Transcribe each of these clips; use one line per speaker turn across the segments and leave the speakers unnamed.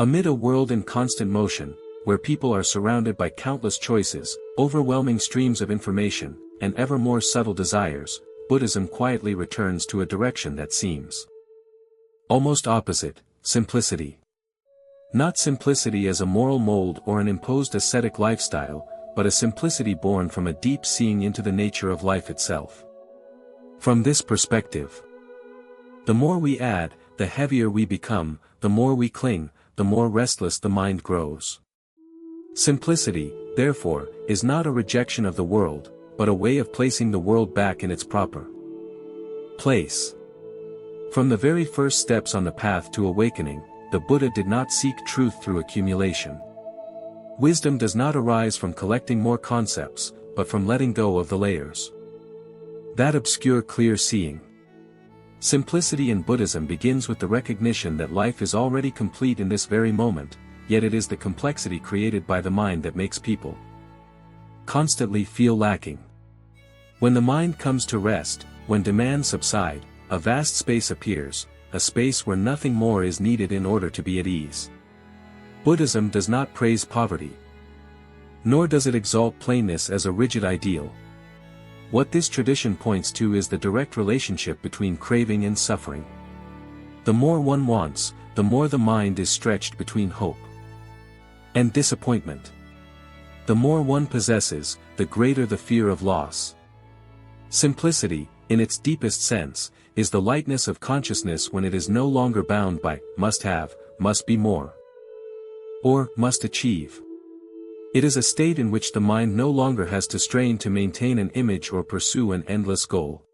Amid a world in constant motion, where people are surrounded by countless choices, overwhelming streams of information, and ever more subtle desires, Buddhism quietly returns to a direction that seems almost opposite: simplicity. Not simplicity as a moral mold or an imposed ascetic lifestyle, but a simplicity born from a deep seeing into the nature of life itself. From this perspective, the more we add, the heavier we become, the more we cling, the more restless the mind grows. Simplicity, therefore, is not a rejection of the world, but a way of placing the world back in its proper place. From the very first steps on the path to awakening, the Buddha did not seek truth through accumulation. Wisdom does not arise from collecting more concepts, but from letting go of the layers that obscure clear seeing. Simplicity in Buddhism begins with the recognition that life is already complete in this very moment, yet it is the complexity created by the mind that makes people constantly feel lacking. When the mind comes to rest, when demands subside, a vast space appears, a space where nothing more is needed in order to be at ease. Buddhism does not praise poverty, nor does it exalt plainness as a rigid ideal. What this tradition points to is the direct relationship between craving and suffering. The more one wants, the more the mind is stretched between hope and disappointment. The more one possesses, the greater the fear of loss. Simplicity, in its deepest sense, is the lightness of consciousness when it is no longer bound by must have, must be more, or must achieve. It is a state in which the mind no longer has to strain to maintain an image or pursue an endless goal.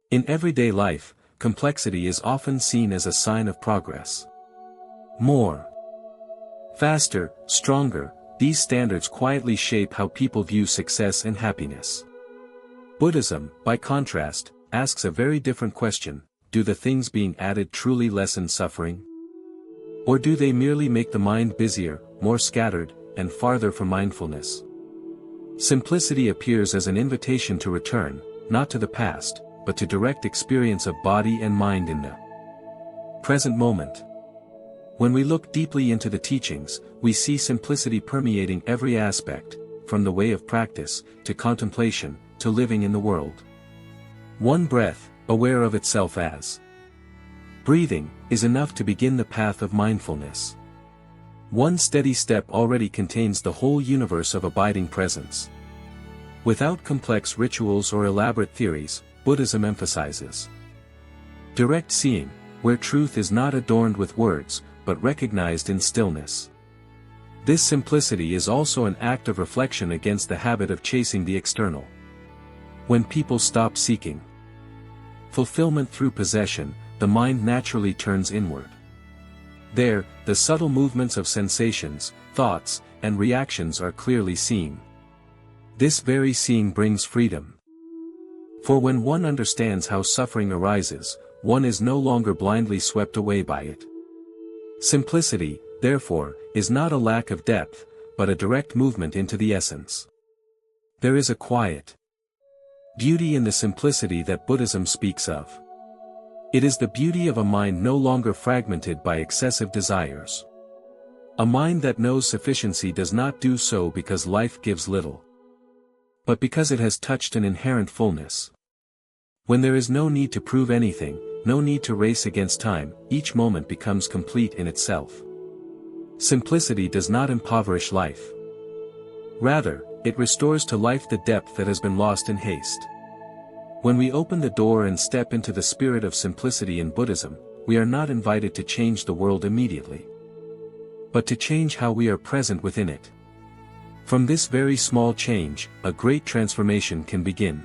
In everyday life, complexity is often seen as a sign of progress. More, faster, stronger, these standards quietly shape how people view success and happiness. Buddhism, by contrast, asks a very different question: do the things being added truly lessen suffering? Or do they merely make the mind busier, more scattered, and farther from mindfulness? Simplicity appears as an invitation to return, not to the past, but to direct experience of body and mind in the present moment. When we look deeply into the teachings, we see simplicity permeating every aspect, from the way of practice, to contemplation, to living in the world. One breath, aware of itself as breathing, is enough to begin the path of mindfulness. One steady step already contains the whole universe of abiding presence. Without complex rituals or elaborate theories, Buddhism emphasizes direct seeing, where truth is not adorned with words, but recognized in stillness. This simplicity is also an act of reflection against the habit of chasing the external. When people stop seeking fulfillment through possession, the mind naturally turns inward. There, the subtle movements of sensations, thoughts, and reactions are clearly seen. This very seeing brings freedom. For when one understands how suffering arises, one is no longer blindly swept away by it. Simplicity, therefore, is not a lack of depth, but a direct movement into the essence. There is a quiet beauty in the simplicity that Buddhism speaks of. It is the beauty of a mind no longer fragmented by excessive desires. A mind that knows sufficiency does not do so because life gives little, but because it has touched an inherent fullness. When there is no need to prove anything, no need to race against time, each moment becomes complete in itself. Simplicity does not impoverish life. Rather, it restores to life the depth that has been lost in haste. When we open the door and step into the spirit of simplicity in Buddhism, we are not invited to change the world immediately, but to change how we are present within it. From this very small change, a great transformation can begin.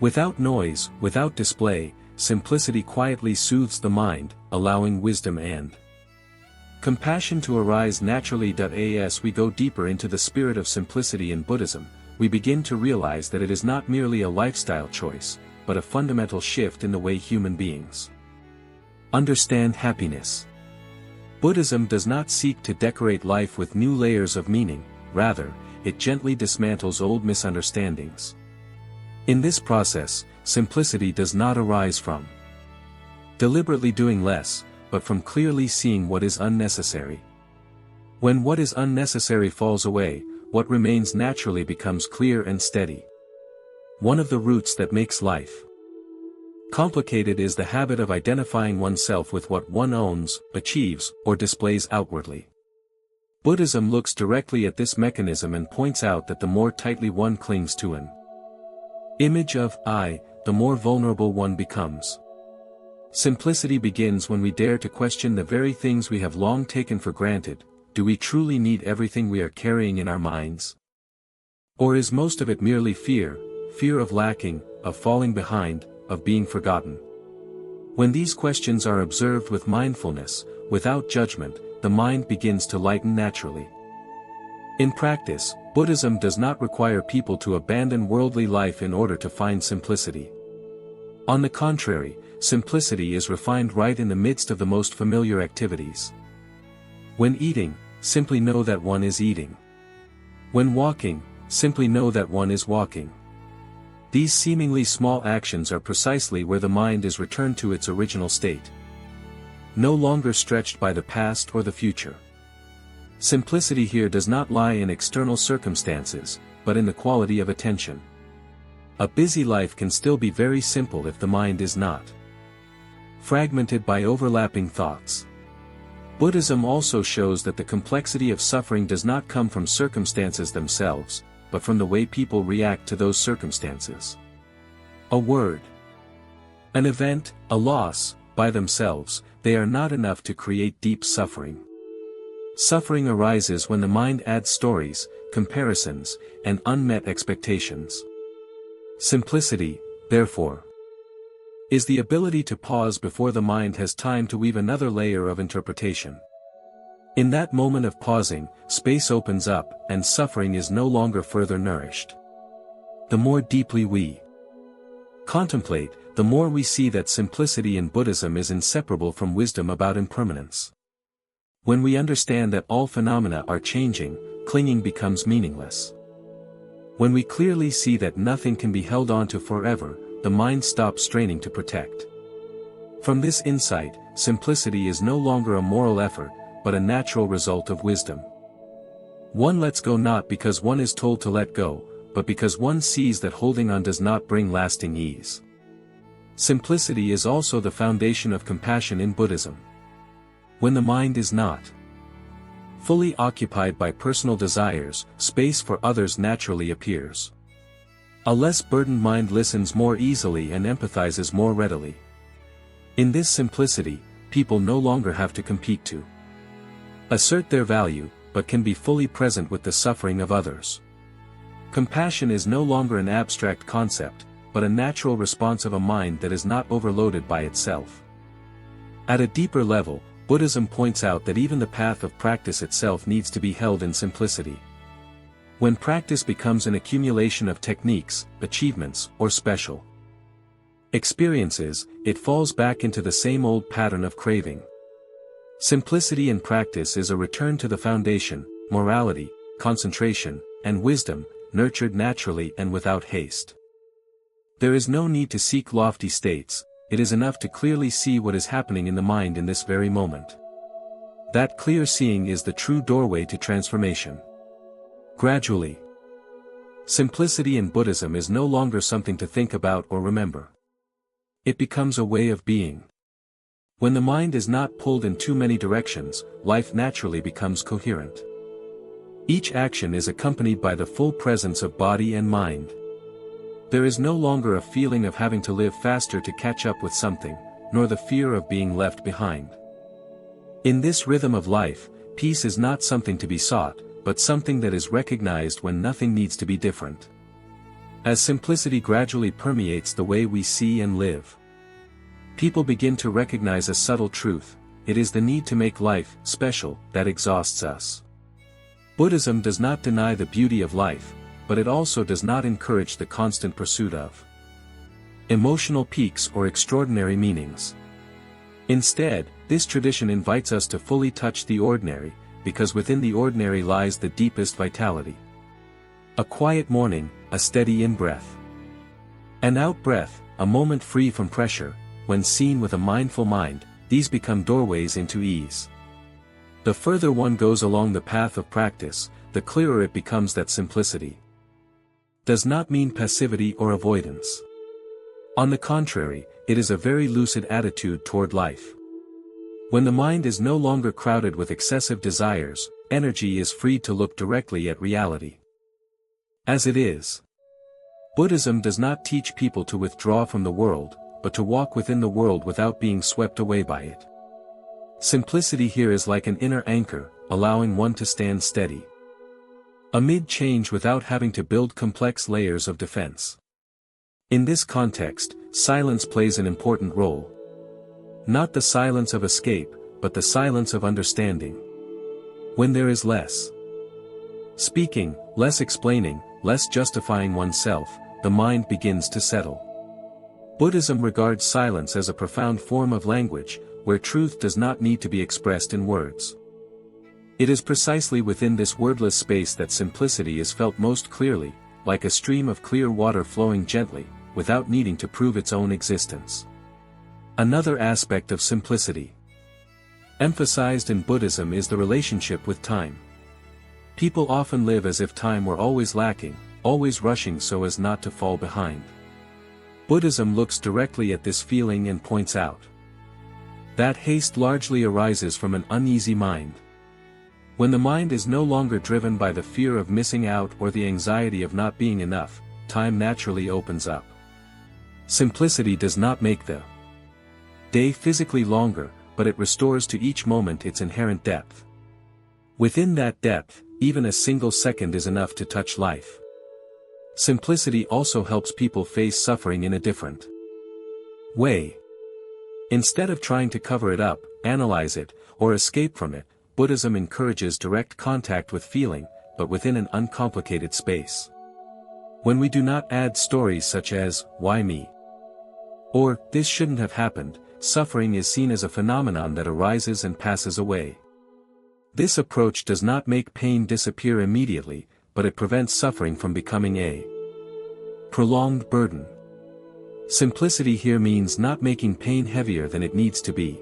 Without noise, without display, simplicity quietly soothes the mind, allowing wisdom and compassion to arise naturally. As we go deeper into the spirit of simplicity in Buddhism, we begin to realize that it is not merely a lifestyle choice, but a fundamental shift in the way human beings understand happiness. Buddhism does not seek to decorate life with new layers of meaning, rather, it gently dismantles old misunderstandings. In this process, simplicity does not arise from deliberately doing less, but from clearly seeing what is unnecessary. When what is unnecessary falls away, what remains naturally becomes clear and steady. One of the roots that makes life complicated is the habit of identifying oneself with what one owns, achieves, or displays outwardly. Buddhism looks directly at this mechanism and points out that the more tightly one clings to an image of I, the more vulnerable one becomes. Simplicity begins when we dare to question the very things we have long taken for granted. Do we truly need everything we are carrying in our minds? Or is most of it merely fear of lacking, of falling behind, of being forgotten? When these questions are observed with mindfulness, without judgment, the mind begins to lighten naturally. In practice, Buddhism does not require people to abandon worldly life in order to find simplicity. On the contrary, simplicity is refined right in the midst of the most familiar activities. When eating, simply know that one is eating. When walking, simply know that one is walking. These seemingly small actions are precisely where the mind is returned to its original state, no longer stretched by the past or the future. Simplicity here does not lie in external circumstances, but in the quality of attention. A busy life can still be very simple if the mind is not fragmented by overlapping thoughts. Buddhism also shows that the complexity of suffering does not come from circumstances themselves, but from the way people react to those circumstances. A word, an event, a loss, by themselves, they are not enough to create deep suffering. Suffering arises when the mind adds stories, comparisons, and unmet expectations. Simplicity, therefore, is the ability to pause before the mind has time to weave another layer of interpretation. In that moment of pausing, space opens up, and suffering is no longer further nourished. The more deeply we contemplate, the more we see that simplicity in Buddhism is inseparable from wisdom about impermanence. When we understand that all phenomena are changing, clinging becomes meaningless. When we clearly see that nothing can be held onto forever, the mind stops straining to protect. From this insight, simplicity is no longer a moral effort, but a natural result of wisdom. One lets go not because one is told to let go, but because one sees that holding on does not bring lasting ease. Simplicity is also the foundation of compassion in Buddhism. When the mind is not fully occupied by personal desires, space for others naturally appears. A less burdened mind listens more easily and empathizes more readily. In this simplicity, people no longer have to compete to assert their value, but can be fully present with the suffering of others. Compassion is no longer an abstract concept, but a natural response of a mind that is not overloaded by itself. At a deeper level, Buddhism points out that even the path of practice itself needs to be held in simplicity. When practice becomes an accumulation of techniques, achievements, or special experiences, it falls back into the same old pattern of craving. Simplicity in practice is a return to the foundation, morality, concentration, and wisdom, nurtured naturally and without haste. There is no need to seek lofty states, it is enough to clearly see what is happening in the mind in this very moment. That clear seeing is the true doorway to transformation. Gradually, simplicity in Buddhism is no longer something to think about or remember. It becomes a way of being. When the mind is not pulled in too many directions, life naturally becomes coherent. Each action is accompanied by the full presence of body and mind. There is no longer a feeling of having to live faster to catch up with something, nor the fear of being left behind. In this rhythm of life, peace is not something to be sought, but something that is recognized when nothing needs to be different. As simplicity gradually permeates the way we see and live, people begin to recognize a subtle truth: it is the need to make life special that exhausts us. Buddhism does not deny the beauty of life, but it also does not encourage the constant pursuit of emotional peaks or extraordinary meanings. Instead, this tradition invites us to fully touch the ordinary, because within the ordinary lies the deepest vitality. A quiet morning, a steady in-breath. An out-breath, a moment free from pressure. When seen with a mindful mind, these become doorways into ease. The further one goes along the path of practice, the clearer it becomes that simplicity does not mean passivity or avoidance. On the contrary, it is a very lucid attitude toward life. When the mind is no longer crowded with excessive desires, energy is freed to look directly at reality as it is. Buddhism does not teach people to withdraw from the world, but to walk within the world without being swept away by it. Simplicity here is like an inner anchor, allowing one to stand steady amid change without having to build complex layers of defense. In this context, silence plays an important role. Not the silence of escape, but the silence of understanding. When there is less speaking, less explaining, less justifying oneself, the mind begins to settle. Buddhism regards silence as a profound form of language, where truth does not need to be expressed in words. It is precisely within this wordless space that simplicity is felt most clearly, like a stream of clear water flowing gently, without needing to prove its own existence. Another aspect of simplicity emphasized in Buddhism is the relationship with time. People often live as if time were always lacking, always rushing so as not to fall behind. Buddhism looks directly at this feeling and points out that haste largely arises from an uneasy mind. When the mind is no longer driven by the fear of missing out or the anxiety of not being enough, time naturally opens up. Simplicity does not make the day physically longer, but it restores to each moment its inherent depth. Within that depth, even a single second is enough to touch life. Simplicity also helps people face suffering in a different way. Instead of trying to cover it up, analyze it, or escape from it, Buddhism encourages direct contact with feeling, but within an uncomplicated space. When we do not add stories such as, "Why me?" or "This shouldn't have happened," suffering is seen as a phenomenon that arises and passes away. This approach does not make pain disappear immediately, but it prevents suffering from becoming a prolonged burden. Simplicity here means not making pain heavier than it needs to be.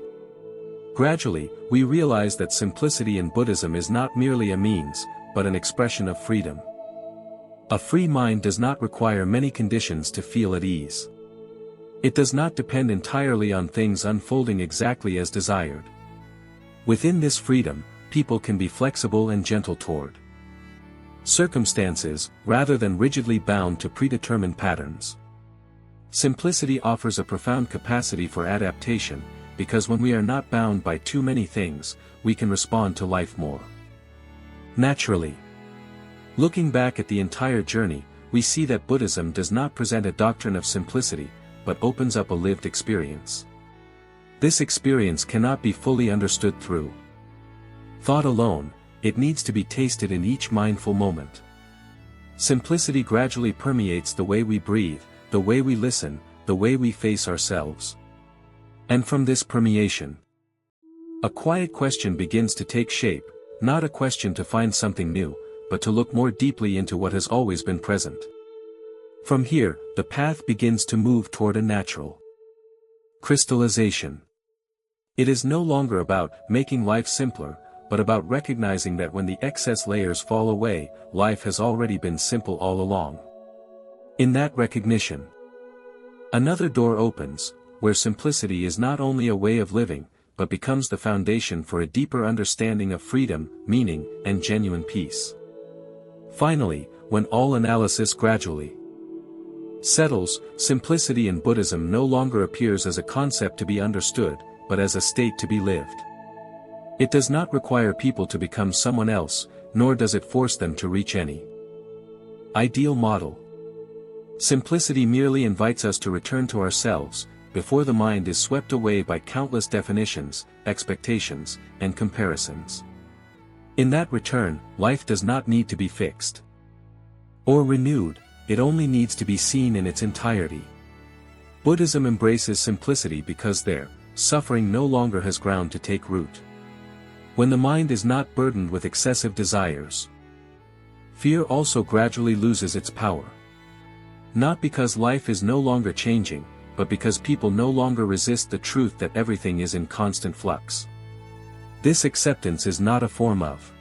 Gradually, we realize that simplicity in Buddhism is not merely a means, but an expression of freedom. A free mind does not require many conditions to feel at ease. It does not depend entirely on things unfolding exactly as desired. Within this freedom, people can be flexible and gentle toward circumstances, rather than rigidly bound to predetermined patterns. Simplicity offers a profound capacity for adaptation, because when we are not bound by too many things, we can respond to life more naturally. Looking back at the entire journey, we see that Buddhism does not present a doctrine of simplicity, but opens up a lived experience. This experience cannot be fully understood through thought alone, it needs to be tasted in each mindful moment. Simplicity gradually permeates the way we breathe, the way we listen, the way we face ourselves. And from this permeation, a quiet question begins to take shape, not a question to find something new, but to look more deeply into what has always been present. From here, the path begins to move toward a natural crystallization. It is no longer about making life simpler, but about recognizing that when the excess layers fall away, life has already been simple all along. In that recognition, another door opens, where simplicity is not only a way of living, but becomes the foundation for a deeper understanding of freedom, meaning, and genuine peace. Finally, when all analysis gradually settles, simplicity in Buddhism no longer appears as a concept to be understood, but as a state to be lived. It does not require people to become someone else, nor does it force them to reach any ideal model. Simplicity merely invites us to return to ourselves, before the mind is swept away by countless definitions, expectations, and comparisons. In that return, life does not need to be fixed or renewed, it only needs to be seen in its entirety. Buddhism embraces simplicity because their suffering no longer has ground to take root. When the mind is not burdened with excessive desires, fear also gradually loses its power. Not because life is no longer changing, but because people no longer resist the truth that everything is in constant flux. This acceptance is not a form of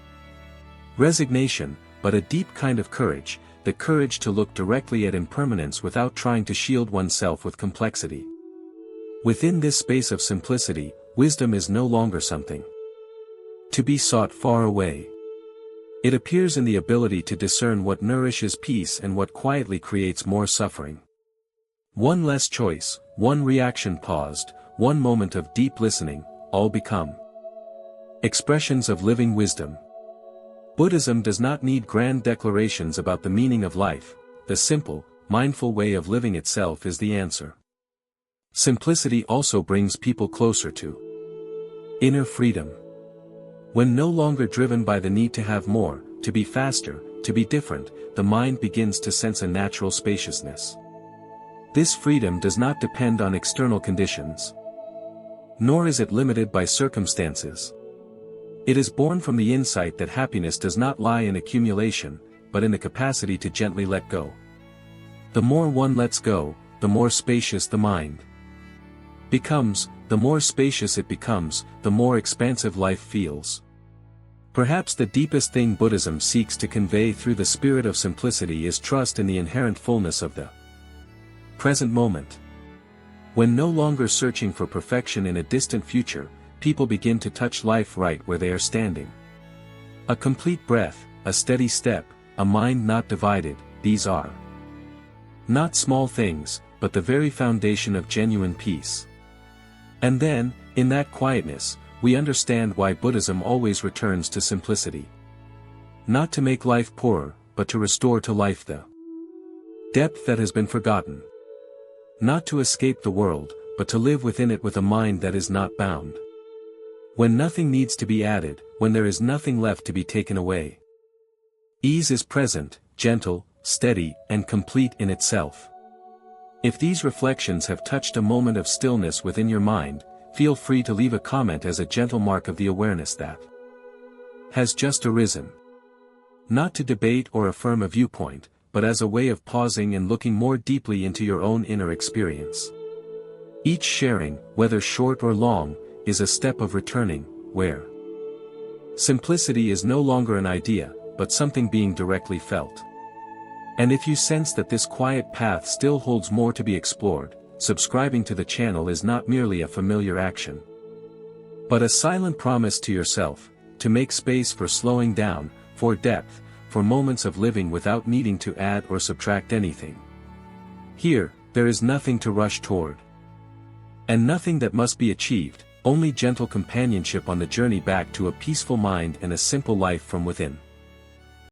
resignation, but a deep kind of courage, the courage to look directly at impermanence without trying to shield oneself with complexity. Within this space of simplicity, wisdom is no longer something to be sought far away. It appears in the ability to discern what nourishes peace and what quietly creates more suffering. One less choice, one reaction paused, one moment of deep listening, all become expressions of living wisdom. Buddhism does not need grand declarations about the meaning of life. The simple, mindful way of living itself is the answer. Simplicity also brings people closer to inner freedom. When no longer driven by the need to have more, to be faster, to be different, the mind begins to sense a natural spaciousness. This freedom does not depend on external conditions. Nor is it limited by circumstances. It is born from the insight that happiness does not lie in accumulation, but in the capacity to gently let go. The more one lets go, the more spacious the mind becomes. The more spacious it becomes, the more expansive life feels. Perhaps the deepest thing Buddhism seeks to convey through the spirit of simplicity is trust in the inherent fullness of the present moment. When no longer searching for perfection in a distant future, people begin to touch life right where they are standing. A complete breath, a steady step, a mind not divided, these are not small things, but the very foundation of genuine peace. And then, in that quietness, we understand why Buddhism always returns to simplicity. Not to make life poorer, but to restore to life the depth that has been forgotten. Not to escape the world, but to live within it with a mind that is not bound. When nothing needs to be added, when there is nothing left to be taken away. Ease is present, gentle, steady, and complete in itself. If these reflections have touched a moment of stillness within your mind, feel free to leave a comment as a gentle mark of the awareness that has just arisen. Not to debate or affirm a viewpoint, but as a way of pausing and looking more deeply into your own inner experience. Each sharing, whether short or long, is a step of returning, where simplicity is no longer an idea, but something being directly felt. And if you sense that this quiet path still holds more to be explored, subscribing to the channel is not merely a familiar action, but a silent promise to yourself, to make space for slowing down, for depth, for moments of living without needing to add or subtract anything. Here, there is nothing to rush toward. And nothing that must be achieved, only gentle companionship on the journey back to a peaceful mind and a simple life from within.